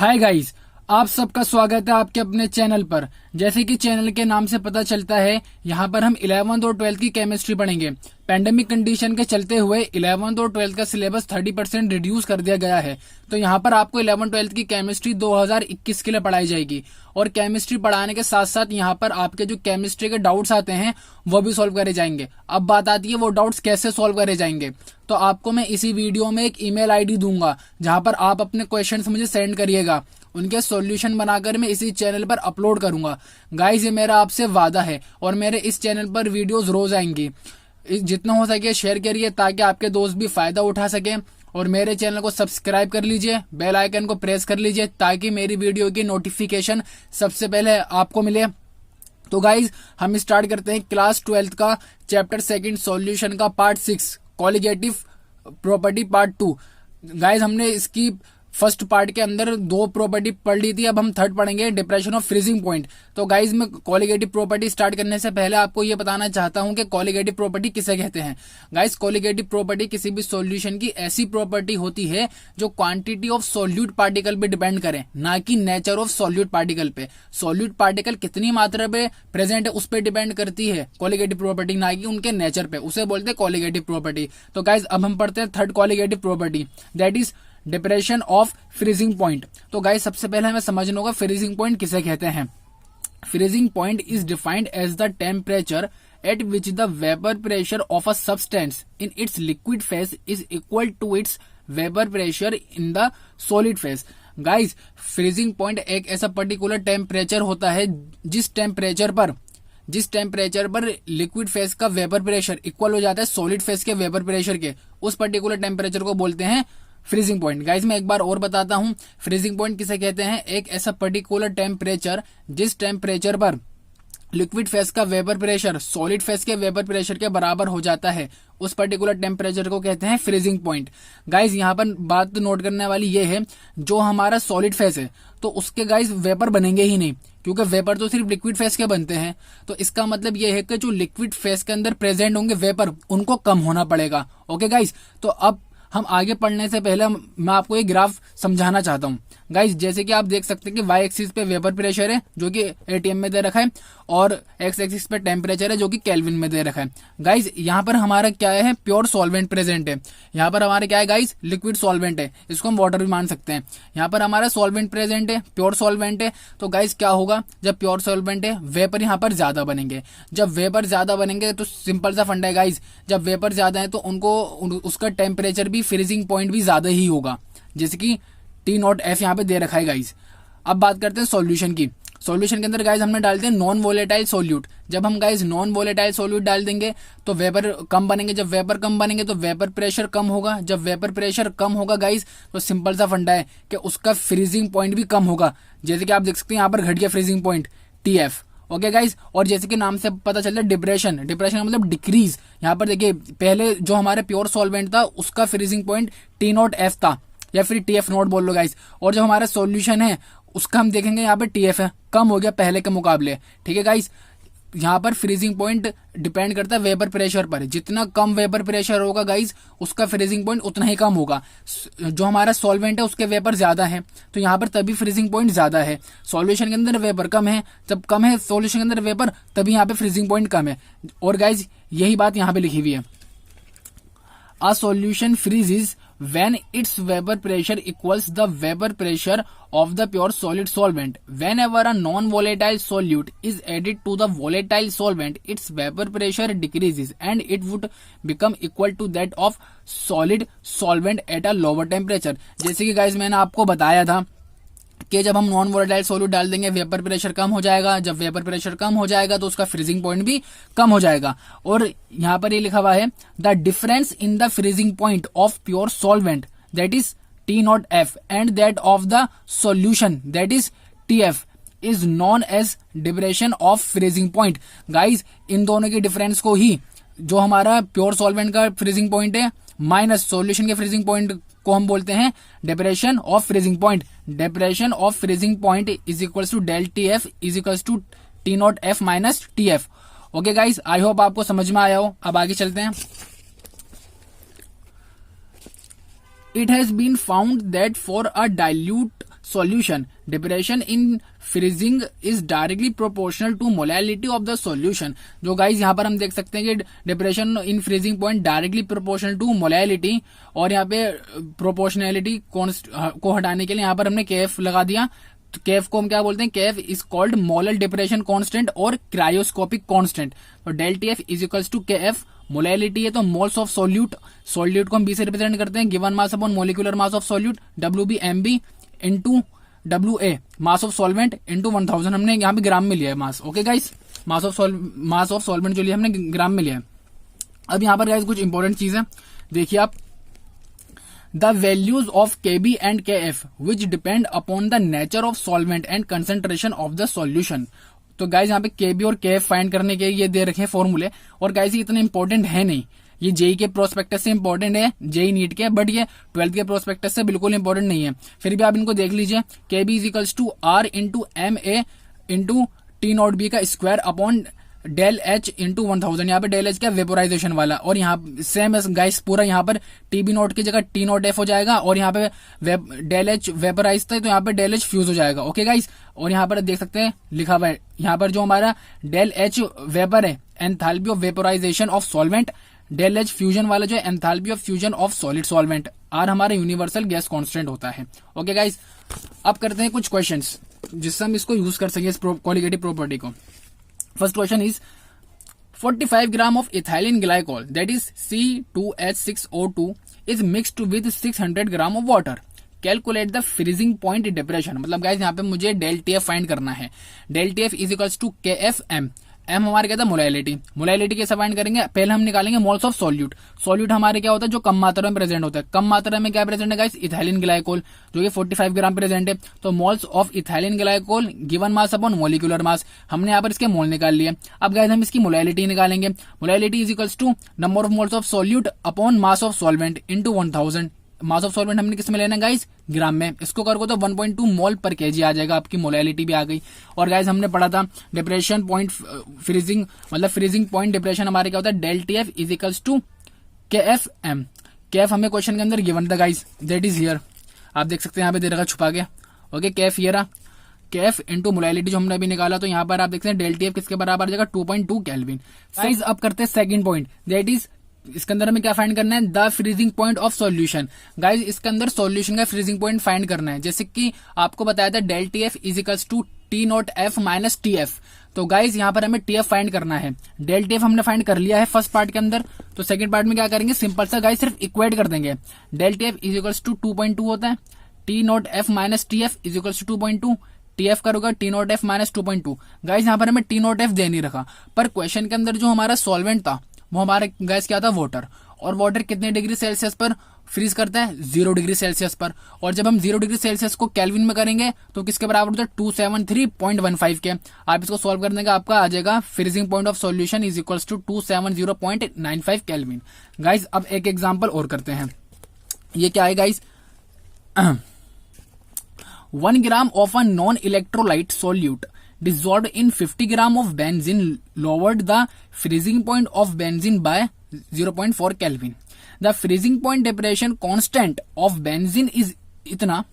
Hi guys, आप सबका स्वागत है आपके अपने चैनल पर। जैसे कि चैनल के नाम से पता चलता है, यहाँ पर हम 11th और 12th की केमिस्ट्री पढ़ेंगे। पैंडेमिक कंडीशन के चलते हुए 11th और 12th का सिलेबस 30% रिड्यूस कर दिया गया है। तो यहाँ पर आपको 11th-12th की केमिस्ट्री 2021 के लिए पढ़ाई जाएगी और केमिस्ट्री पढ़ाने के साथ साथ यहाँ पर आपके जो केमिस्ट्री के डाउट्स आते हैं वो भी सॉल्व करे जाएंगे। अब बात आती है वो डाउट्स कैसे सॉल्व करे जाएंगे। तो आपको मैं इसी वीडियो में एक ईमेल आईडी दूंगा जहां पर आप अपने क्वेश्चंस मुझे सेंड करिएगा। उनके सॉल्यूशन बनाकर मैं इसी चैनल पर अपलोड करूंगा। गाइज, ये मेरा आपसे वादा है और मेरे इस चैनल पर वीडियोस रोज आएंगी। जितना हो सके शेयर करिए ताकि आपके दोस्त भी फायदा उठा सके। और मेरे चैनल को सब्सक्राइब कर लीजिए, बेल आइकन को प्रेस कर लीजिए ताकि मेरी वीडियो की नोटिफिकेशन सबसे पहले आपको मिले। तो गाइज, हम स्टार्ट करते हैं क्लास 12th का चैप्टर 2 सॉल्यूशन का part 6 colligative property part 2। Guys, हमने इसकी फर्स्ट पार्ट के अंदर 2 प्रॉपर्टी पढ़ ली थी। अब हम थर्ड पढ़ेंगे, डिप्रेशन ऑफ फ्रीजिंग पॉइंट। तो गाइज, मैं कॉलिगेटिव प्रॉपर्टी स्टार्ट करने से पहले आपको ये बताना चाहता हूं कि कॉलिगेटिव प्रॉपर्टी किसे कहते हैं। गाइज, कॉलिगेटिव प्रॉपर्टी किसी भी सॉल्यूशन की ऐसी प्रॉपर्टी होती है जो क्वांटिटी ऑफ सॉल्यूट पार्टिकल पे डिपेंड करे, ना कि नेचर ऑफ सॉल्यूट पार्टिकल पे। सॉल्यूट पार्टिकल कितनी मात्रा पे प्रेजेंट है उस पर डिपेंड करती है कॉलिगेटिव प्रॉपर्टी, ना कि उनके नेचर पे। उसे बोलते हैं कॉलिगेटिव प्रॉपर्टी। तो गाइज, अब हम पढ़ते हैं third colligative property, that is depression of freezing point. तो गाइस, सबसे पहले हमें समझना होगा फ्रीजिंग पॉइंट किसे कहते हैं। Freezing point is defined as the temperature at which the vapour pressure of a substance in its liquid phase is equal to its vapour pressure in the solid phase. Guys, freezing point एक ऐसा particular temperature होता है जिस temperature पर liquid phase का vapour pressure equal हो जाता है सॉलिड फेज के वेपर प्रेशर के। उस पर्टिकुलर टेम्परेचर को बोलते हैं फ्रीजिंग पॉइंट। गाइस, मैं एक बार और बताता हूं, फ्रीजिंग पॉइंट किसे कहते हैं। एक ऐसा पर्टिकुलर टेम्परेचर जिस टेम्परेचर पर लिक्विड फेज का वेपर प्रेशर सॉलिड फेज के वेपर प्रेशर के बराबर हो जाता है, उस पर्टिकुलर टेम्परेचर को कहते हैं फ्रीजिंग पॉइंट। गाइस, यहाँ पर बात नोट करने वाली ये है, जो हमारा सॉलिड फेज है तो उसके गाइस वेपर बनेंगे ही नहीं, क्योंकि वेपर तो सिर्फ लिक्विड फेज के बनते हैं। तो इसका मतलब ये है कि जो लिक्विड फेज के अंदर प्रेजेंट होंगे वेपर, उनको कम होना पड़ेगा। ओके गाइस, तो अब हम आगे पढ़ने से पहले मैं आपको एक ग्राफ समझाना चाहता हूं। गाइस, जैसे कि आप देख सकते हैं कि वाई एक्सिस पे वेपर प्रेशर है जो कि एटीएम में दे रखा है और एक्स एक्सिस पे टेम्परेचर है जो कि केल्विन में दे रखा है। गाइस, यहाँ पर हमारा क्या है, प्योर सॉल्वेंट प्रेजेंट है। यहाँ पर हमारा क्या है गाइस, लिक्विड सॉल्वेंट है, इसको हम वाटर भी मान सकते हैं। यहाँ पर हमारा सॉल्वेंट प्रेजेंट है, प्योर सॉल्वेंट है। तो गाइस, क्या होगा, जब प्योर सॉल्वेंट है वेपर यहाँ पर ज्यादा बनेंगे। जब वेपर ज्यादा बनेंगे तो सिंपल सा फंडा है गाइस, जब वेपर ज्यादा है तो उनको उसका टेम्परेचर भी फ्रीजिंग पॉइंट भी ज्यादा ही होगा, जैसे कि T0F यहाँ पे दे रखा है गाइस। अब बात करते हैं सॉल्यूशन की। सॉल्यूशन के अंदर गाइस हमने डालते हैं नॉन वोलेटाइल सॉल्यूट। जब हम गाइस नॉन वोलेटाइल सॉल्यूट डाल देंगे तो वेपर कम बनेंगे। जब वेपर कम बनेंगे तो वेपर प्रेशर कम होगा। जब वेपर प्रेशर कम होगा गाइस तो सिंपल सा फंडा है कि उसका फ्रीजिंग पॉइंट भी कम होगा। जैसे कि आप देख सकते हैं यहाँ पर घट गया freezing point TF। Okay guys, और जैसे कि नाम से पता चलता है डिप्रेशन का मतलब डिक्रीज। यहाँ पर देखिए, पहले जो हमारे प्योर सॉल्वेंट था उसका फ्रीजिंग पॉइंट T0F था या फिर TF0 बोल लो गाइस, और जो हमारा सॉल्यूशन है उसका हम देखेंगे यहाँ पे TF है, कम हो गया पहले के मुकाबले। ठीक है गाइस, यहाँ पर फ्रीजिंग पॉइंट डिपेंड करता है वेपर प्रेशर पर। जितना कम वेपर प्रेशर होगा गाइस उसका फ्रीजिंग पॉइंट उतना ही कम होगा। जो हमारा सॉल्वेंट है उसके वेपर ज्यादा है तो यहाँ पर तभी फ्रीजिंग पॉइंट ज्यादा है। सॉल्यूशन के अंदर वेपर कम है, जब कम है सॉल्यूशन के अंदर वेपर तभी यहाँ पे फ्रीजिंग पॉइंट कम है। और गाइस, यही बात यहाँ पे लिखी हुई है, a solution freezes when its vapor pressure equals the vapor pressure of the pure solid solvent. Whenever a non-volatile solute is added to the volatile solvent, its vapor pressure decreases and it would become equal to that of solid solvent at a lower temperature. जैसे कि guys मैंने आपको बताया था कि जब हम non volatile solute डाल देंगे वेपर प्रेशर कम हो जाएगा। जब वेपर प्रेशर कम हो जाएगा तो उसका फ्रीजिंग पॉइंट भी कम हो जाएगा। और यहाँ पर ये लिखा हुआ है, the difference in the freezing point of pure solvent that is T0F and that of the solution that is TF is known as depression of freezing point. Guys, इन दोनों के डिफरेंस को ही, जो हमारा प्योर सॉल्वेंट का freezing point है minus solution के फ्रीजिंग पॉइंट को हम बोलते हैं depression of freezing point. Depression of freezing point is equal to del TF is equal to T0F minus TF। Okay guys, I hope आपको समझ में आया हो। अब आगे चलते हैं। It has been found that for a dilute solution. Depression in freezing is directly proportional to molality of the solution. जो गाइज यहाँ पर हम देख सकते हैं कि depression in freezing point directly proportional to molality, और यहाँ पे प्रोपोर्शनैलिटी को हटाने के लिए यहाँ पर हमने केएफ लगा दिया। तो केएफ को हम क्या बोलते हैं, KF is called molal depression constant और क्रायोस्कोपिक कांस्टेंट। तो del T F is equals to KF, molality है तो मोल्स ऑफ सॉल्यूट, सॉल्यूट को हम बी से रिप्रेजेंट करते हैं, given mass upon molecular mass of solute, W B M B into W A mass of solvent into 1000, हमने यहाँ पे ग्राम में लिया है mass. Okay guys, mass of solvent जो लिया हमने ग्राम में लिया है। अब यहाँ पर गाइस कुछ इंपॉर्टेंट चीज है, देखिए आप, the values of Kb and Kf which depend upon the nature of solvent and concentration of the solution. तो गाइज यहाँ पे Kb और Kf फाइंड करने के ये दे रखे हैं फॉर्मूले, और गाइज ये इतने इंपॉर्टेंट है नहीं, ये जेई के प्रोस्पेक्टस से इंपॉर्टेंट है, जेई नीट के, बट ये 12th के प्रोस्पेक्टस से बिल्कुल इंपॉर्टेंट नहीं है। फिर भी आप इनको देख लीजिए, Kb is equals to R into M A into T naught B का square upon del H into 1000, यहाँ पे डेल एच क्या वेपोराइजेशन वाला, और यहाँ सेम गाइस पूरा यहाँ पर टी बी नॉट की जगह टी नॉट एफ हो जाएगा, और यहाँ पे डेल एच वेपोराइज था तो यहाँ पे डेल एच फ्यूज हो जाएगा। ओके गाइस, और यहाँ पर देख सकते हैं लिखा हुआ है, यहाँ पर जो हमारा डेल एच वेपर है enthalpy of vaporisation of solvent, del H fusion वाला जो है enthalpy of fusion of solid solvent, R हमारा यूनिवर्सल गैस कांस्टेंट होता है। ओके गाइस, अब करते हैं कुछ क्वेश्चंस जिससे हम इसको यूज कर सकें इस कोलिगेटिव प्रॉपर्टी को। First question is 45 gram of ethylene glycol that is C2H6O2 is mixed with 600 gram of water. Calculate the freezing point depression. मतलब गाइस यहाँ पे मुझे डेल टी एफ फाइंड करना है। Del T F is equals to K F M, M हमारे क्या था molality, molality कैसे फाइंड करेंगे, पहले हम निकालेंगे मोल्स ऑफ सॉल्यूट, सॉल्यूट हमारे क्या होता है जो कम मात्रा में प्रेजेंट होता है, कम मात्रा में क्या प्रेजेंट है गाइस, इथाइलिन ग्लाइकोल जो कि 45 ग्राम प्रेजेंट है। तो moles of ethylene glycol given mass upon molecular मास, हमने यहाँ पर इसके मोल निकाल लिए। अब गाइस हम इसकी मोलैलिटी निकालेंगे, molality is equals to number of moles of solute upon mass of solvent into 1000। Mass of solvent हमने किस में लेना है गाइस, ग्राम में, इसको करोगे तो 1.2 मोल पर केजी आ जाएगा, आपकी मोलैलिटी भी आ गई। और गाइस हमने पढ़ा था डिप्रेशन पॉइंट फ्रीजिंग, मतलब फ्रीजिंग पॉइंट डिप्रेशन हमारे क्या होता है, del T F is equals to K F M. K F हमें क्वेश्चन के अंदर गिवन था गाइस, दैट इज हियर, आप देख सकते हैं यहाँ पे दे रखा छुपा के। ओके, के एफ ये रहा, के एफ इंटू मोलैलिटी जो हमने अभी निकाला, तो यहाँ पर आप देखते हैं डेल टी एफ किसके बराबर आ जाएगा, 2.2 केल्विन। गाइस अब करते हैं सेकंड पॉइंट, दैट इज इसके अंदर हमें क्या फाइंड करना है, the freezing point of solution. Guys इसके अंदर सॉल्यूशन का फ्रीजिंग पॉइंट फाइंड करना है, जैसे कि आपको बताया था del T F is equals to T not F minus T F. तो गाइस यहाँ पर हमें टी एफ फाइंड करना है, डेल टी एफ हमने फाइंड कर लिया है फर्स्ट पार्ट के अंदर, तो सेकंड पार्ट में क्या करेंगे, सिंपल सा गाइस सिर्फ इक्वेट कर देंगे, del T F is equals to 2.2 होता है, T not F minus T F is equals to 2.2, T F करोगा T not F minus 2.2। Guys यहाँ पर हमें टी नॉट एफ दे नहीं रखा, पर क्वेश्चन के अंदर जो हमारा सॉल्वेंट था वो हमारा गैस क्या था, वाटर, और वाटर कितने डिग्री सेल्सियस पर फ्रीज करता है, 0 डिग्री सेल्सियस पर, और जब हम 0 डिग्री सेल्सियस को केल्विन में करेंगे तो किसके बराबर होता है, 273.15 के। आप इसको सॉल्व करने का आपका आ जाएगा freezing point of solution is equals to 270.95 kelvin. Guys अब एक एग्जांपल और करते हैं, ये क्या है guys, 1 gram of a non-electrolyte solute dissolved in 50 gram of benzene lowered the freezing point of benzene by 0.4 Kelvin. The freezing point depression constant of benzene is इतना,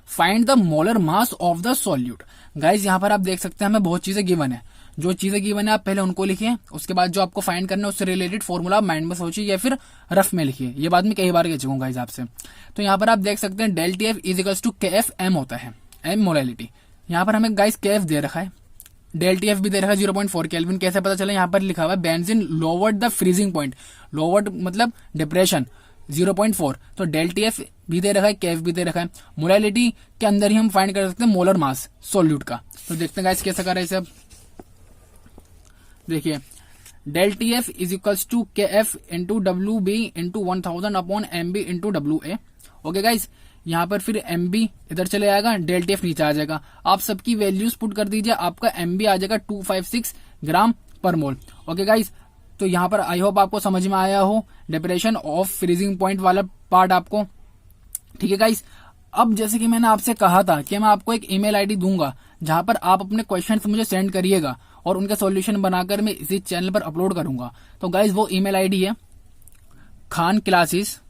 find the molar mass of the solute. Guys यहाँ पर आप देख सकते हैं हमें बहुत चीजें गिवन है, जो चीजें गिवन है आप पहले उनको लिखिए, उसके बाद जो आपको फाइंड करना है उससे रिलेटेड फॉर्मूला माइंड में सोचिए या फिर रफ में लिखिए, ये बात मैं कई बार कह चुका हूँ गाइज आपसे। तो यहाँ पर आप देख सकते हैं del T F is equals to K F M होता है, एम मोलैलिटी। यहाँ पर हमें गाइज के एफ दे रखा है, डेल टी एफ भी दे रखा है 0.4 केल्विन, कैसे पता चला, यहाँ पर लिखा हुआ है benzene lowered the freezing point, lowered मतलब डिप्रेशन 0.4, तो डेल टी एफ भी दे रखा है, के एफ भी दे रखा है। मोलैलिटी के अंदर ही हम फाइंड कर सकते हैं मोलर मास सॉल्यूट का, तो देखते हैं गाइस कैसे कर रहे हैं सब। देखिए del T F is equals to K F into W B into 1000 upon M B into W A. Okay guys, यहाँ पर फिर एम बी इधर चले जाएगा, डेल टी एफ नीचे आ जाएगा, आप सबकी वैल्यूज पुट कर दीजिए, आपका एम बी आ जाएगा 256 ग्राम पर मोल। ओके गाइस, तो यहाँ पर आई होप आपको समझ में आया हो डिप्रेशन ऑफ फ्रीजिंग पॉइंट वाला पार्ट आपको, ठीक है गाइस। अब जैसे कि मैंने आपसे कहा था कि मैं आपको एक ईमेल आईडी दूंगा जहां पर आप अपने क्वेश्चंस मुझे सेंड करिएगा और उनका सॉल्यूशन बनाकर मैं इसी चैनल पर अपलोड करूंगा। तो गाइस वो ईमेल आईडी है खान क्लासेस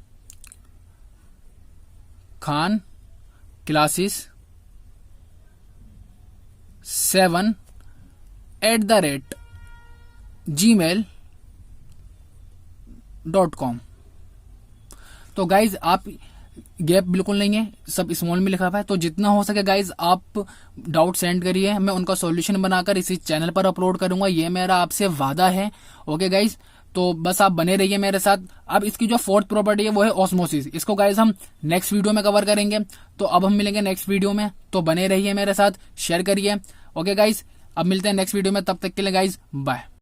7@gmail.com। तो गाइज आप गैप बिल्कुल नहीं है, सब स्मॉल में लिखा हुआ है। तो जितना हो सके गाइज आप डाउट सेंड करिए, मैं उनका सॉल्यूशन बनाकर इसी चैनल पर अपलोड करूंगा, ये मेरा आपसे वादा है। ओके गाइज, तो बस आप बने रहिए मेरे साथ। अब इसकी जो फोर्थ प्रॉपर्टी है वो है ऑस्मोसिस, इसको गाइज हम नेक्स्ट वीडियो में कवर करेंगे। तो अब हम मिलेंगे नेक्स्ट वीडियो में, तो बने रहिए मेरे साथ, शेयर करिए। ओके गाइज, अब मिलते हैं नेक्स्ट वीडियो में, तब तक के लिए गाइज बाय।